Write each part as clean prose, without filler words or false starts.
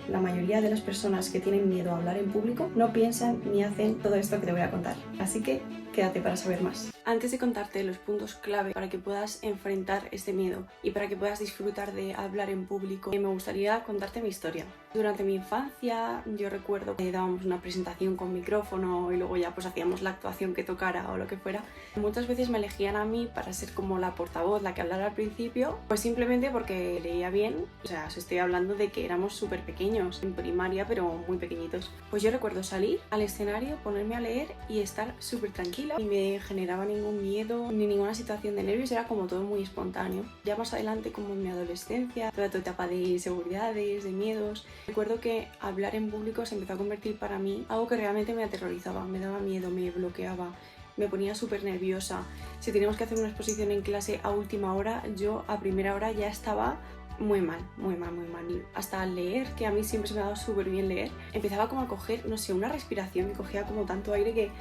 la mayoría de las personas que tienen miedo a hablar en público no piensan ni hacen todo esto que te voy a contar. Así que quédate para saber más. Antes de contarte los puntos clave para que puedas enfrentar este miedo y para que puedas disfrutar de hablar en público, me gustaría contarte mi historia. Durante mi infancia yo recuerdo que dábamos una presentación con micrófono y luego ya pues hacíamos la actuación que tocara o lo que fuera. Muchas veces me elegían a mí para ser como la portavoz, la que hablara al principio, pues simplemente porque leía bien. O sea, os estoy hablando de que éramos súper pequeños, en primaria, pero muy pequeñitos. Pues yo recuerdo salir al escenario, ponerme a leer y estar súper tranquila. Y me generaba ningún miedo ni ninguna situación de nervios, era como todo muy espontáneo. Ya más adelante, como en mi adolescencia, toda tu etapa de inseguridades, de miedos, recuerdo que hablar en público se empezó a convertir para mí algo que realmente me aterrorizaba, me daba miedo, me bloqueaba, me ponía súper nerviosa. Si teníamos que hacer una exposición en clase a última hora, yo a primera hora ya estaba muy mal. Y hasta al leer, que a mí siempre se me ha dado súper bien leer, empezaba como a coger, no sé, una respiración, me cogía como tanto aire que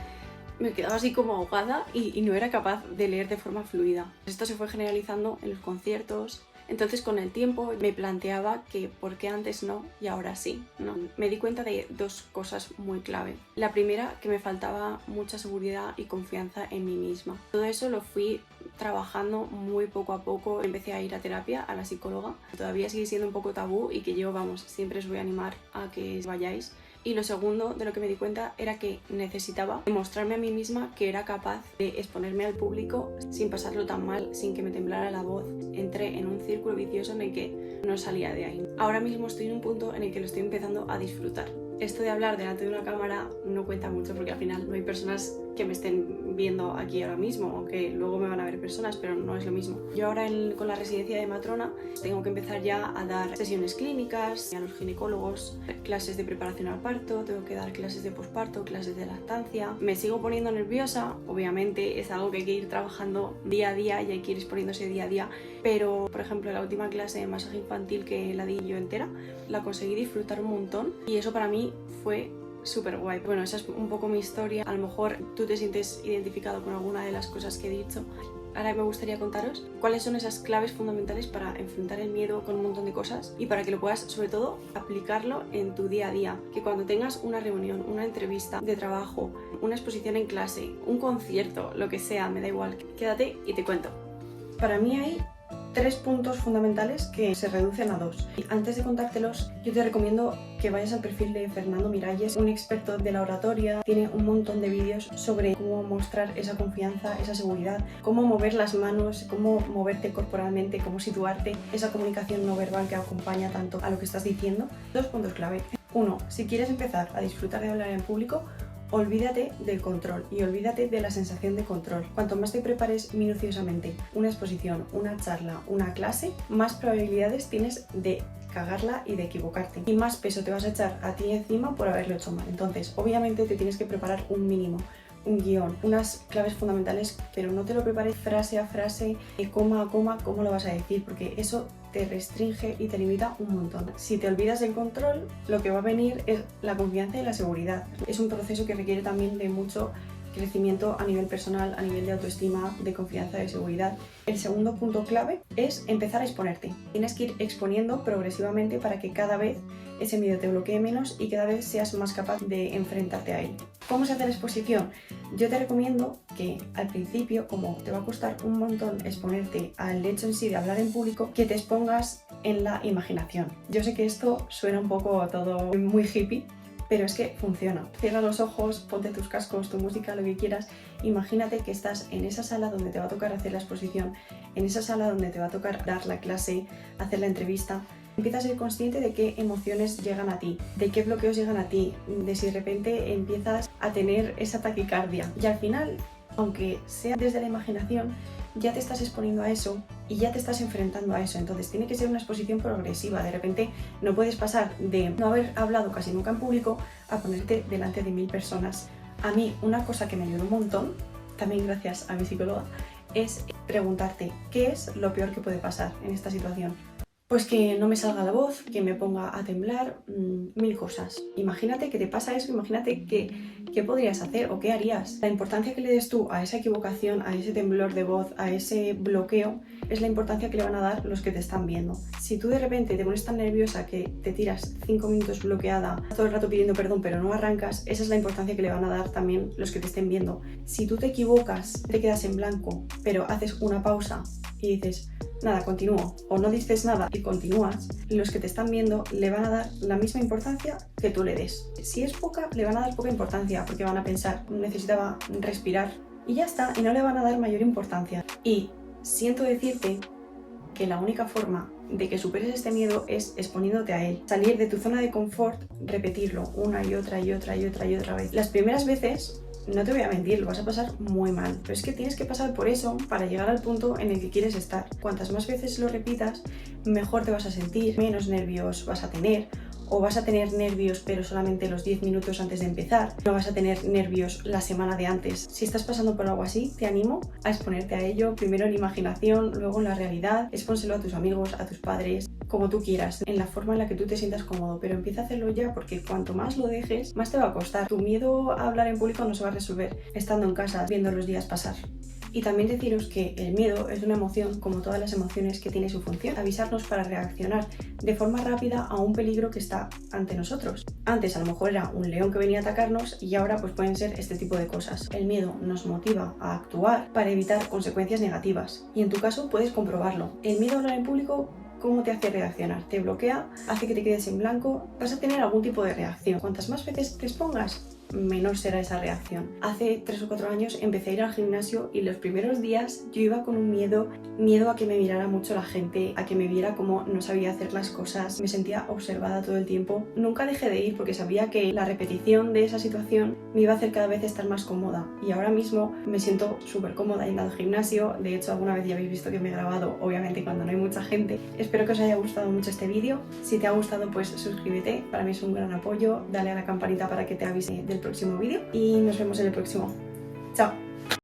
me quedaba así como ahogada y no era capaz de leer de forma fluida. Esto se fue generalizando en los conciertos. Entonces con el tiempo me planteaba que por qué antes no y ahora sí, ¿no? Me di cuenta de dos cosas muy clave. La primera, que me faltaba mucha seguridad y confianza en mí misma. Todo eso lo fui trabajando muy poco a poco. Empecé a ir a terapia, a la psicóloga. Todavía sigue siendo un poco tabú y que yo, vamos, siempre os voy a animar a que vayáis. Y lo segundo de lo que me di cuenta era que necesitaba demostrarme a mí misma que era capaz de exponerme al público sin pasarlo tan mal, sin que me temblara la voz. Entré en un círculo vicioso en el que no salía de ahí. Ahora mismo estoy en un punto en el que lo estoy empezando a disfrutar. Esto de hablar delante de una cámara no cuenta mucho porque al final no hay personas que me estén viendo aquí ahora mismo, aunque luego me van a ver personas, pero no es lo mismo. Yo ahora con la residencia de matrona tengo que empezar ya a dar sesiones clínicas a los ginecólogos, clases de preparación al parto, tengo que dar clases de posparto, clases de lactancia. Me sigo poniendo nerviosa, obviamente es algo que hay que ir trabajando día a día y hay que ir exponiéndose día a día, pero por ejemplo la última clase de masaje infantil que la di yo entera, la conseguí disfrutar un montón y eso para mí fue súper guay. Bueno, esa es un poco mi historia. A lo mejor tú te sientes identificado con alguna de las cosas que he dicho. Ahora me gustaría contaros cuáles son esas claves fundamentales para enfrentar el miedo con un montón de cosas y para que lo puedas, sobre todo, aplicarlo en tu día a día. Que cuando tengas una reunión, una entrevista de trabajo, una exposición en clase, un concierto, lo que sea, me da igual, quédate y te cuento. Para mí hay 3 puntos fundamentales que se reducen a 2. Y antes de contártelos, yo te recomiendo que vayas al perfil de Fernando Miralles, un experto de la oratoria. Tiene un montón de vídeos sobre cómo mostrar esa confianza, esa seguridad, cómo mover las manos, cómo moverte corporalmente, cómo situarte, esa comunicación no verbal que acompaña tanto a lo que estás diciendo. 2 puntos clave. 1. Si quieres empezar a disfrutar de hablar en público, olvídate del control y olvídate de la sensación de control. Cuanto más te prepares minuciosamente una exposición, una charla, una clase, más probabilidades tienes de cagarla y de equivocarte. Y más peso te vas a echar a ti encima por haberlo hecho mal. Entonces, obviamente te tienes que preparar un mínimo, un guión, unas claves fundamentales, pero no te lo prepares frase a frase, coma a coma, cómo lo vas a decir, porque eso te restringe y te limita un montón. Si te olvidas del control, lo que va a venir es la confianza y la seguridad. Es un proceso que requiere también de mucho crecimiento a nivel personal, a nivel de autoestima, de confianza, de seguridad. El segundo punto clave es empezar a exponerte. Tienes que ir exponiendo progresivamente para que cada vez ese miedo te bloquee menos y cada vez seas más capaz de enfrentarte a él. ¿Cómo se hace la exposición? Yo te recomiendo que al principio, como te va a costar un montón exponerte al hecho en sí de hablar en público, que te expongas en la imaginación. Yo sé que esto suena un poco todo muy hippie, pero es que funciona. Cierra los ojos, ponte tus cascos, tu música, lo que quieras. Imagínate que estás en esa sala donde te va a tocar hacer la exposición, en esa sala donde te va a tocar dar la clase, hacer la entrevista. Empieza a ser consciente de qué emociones llegan a ti, de qué bloqueos llegan a ti, de si de repente empiezas a tener esa taquicardia. Y al final, aunque sea desde la imaginación, ya te estás exponiendo a eso y ya te estás enfrentando a eso. Entonces tiene que ser una exposición progresiva. De repente no puedes pasar de no haber hablado casi nunca en público a ponerte delante de 1000 personas. A mí una cosa que me ayudó un montón, también gracias a mi psicóloga, es preguntarte qué es lo peor que puede pasar en esta situación. Pues que no me salga la voz, que me ponga a temblar, mil cosas. Imagínate que te pasa eso, imagínate qué podrías hacer o qué harías. La importancia que le des tú a esa equivocación, a ese temblor de voz, a ese bloqueo, es la importancia que le van a dar los que te están viendo. Si tú de repente te pones tan nerviosa que te tiras 5 minutos bloqueada, todo el rato pidiendo perdón pero no arrancas, esa es la importancia que le van a dar también los que te estén viendo. Si tú te equivocas, te quedas en blanco, pero haces una pausa y dices, nada, continúo, o no dices nada y continúas, los que te están viendo le van a dar la misma importancia que tú le des. Si es poca, le van a dar poca importancia porque van a pensar, necesitaba respirar y ya está, y no le van a dar mayor importancia. Y siento decirte que la única forma de que superes este miedo es exponiéndote a él. Salir de tu zona de confort, repetirlo una y otra y otra y otra y otra vez. Las primeras veces, no te voy a mentir, lo vas a pasar muy mal, pero es que tienes que pasar por eso para llegar al punto en el que quieres estar. Cuantas más veces lo repitas, mejor te vas a sentir, menos nervios vas a tener, o vas a tener nervios pero solamente los 10 minutos antes de empezar, no vas a tener nervios la semana de antes. Si estás pasando por algo así, te animo a exponerte a ello, primero en imaginación, luego en la realidad, expónselo a tus amigos, a tus padres, como tú quieras, en la forma en la que tú te sientas cómodo, pero empieza a hacerlo ya porque cuanto más lo dejes, más te va a costar. Tu miedo a hablar en público no se va a resolver estando en casa, viendo los días pasar. Y también deciros que el miedo es una emoción, como todas las emociones, que tiene su función, avisarnos para reaccionar de forma rápida a un peligro que está ante nosotros. Antes a lo mejor era un león que venía a atacarnos y ahora pues pueden ser este tipo de cosas. El miedo nos motiva a actuar para evitar consecuencias negativas y en tu caso puedes comprobarlo. El miedo a hablar en público, ¿cómo te hace reaccionar? Te bloquea, hace que te quedes en blanco, vas a tener algún tipo de reacción. Cuantas más veces te expongas, menor será esa reacción. Hace 3 o 4 años empecé a ir al gimnasio y los primeros días yo iba con un miedo a que me mirara mucho la gente, a que me viera como no sabía hacer las cosas, me sentía observada todo el tiempo. Nunca dejé de ir porque sabía que la repetición de esa situación me iba a hacer cada vez estar más cómoda y ahora mismo me siento súper cómoda yendo al gimnasio. De hecho, alguna vez ya habéis visto que me he grabado, obviamente cuando no hay mucha gente. Espero que os haya gustado mucho este vídeo. Si te ha gustado, pues suscríbete, para mí es un gran apoyo, dale a la campanita para que te avise del próximo vídeo y nos vemos en el próximo. ¡Chao!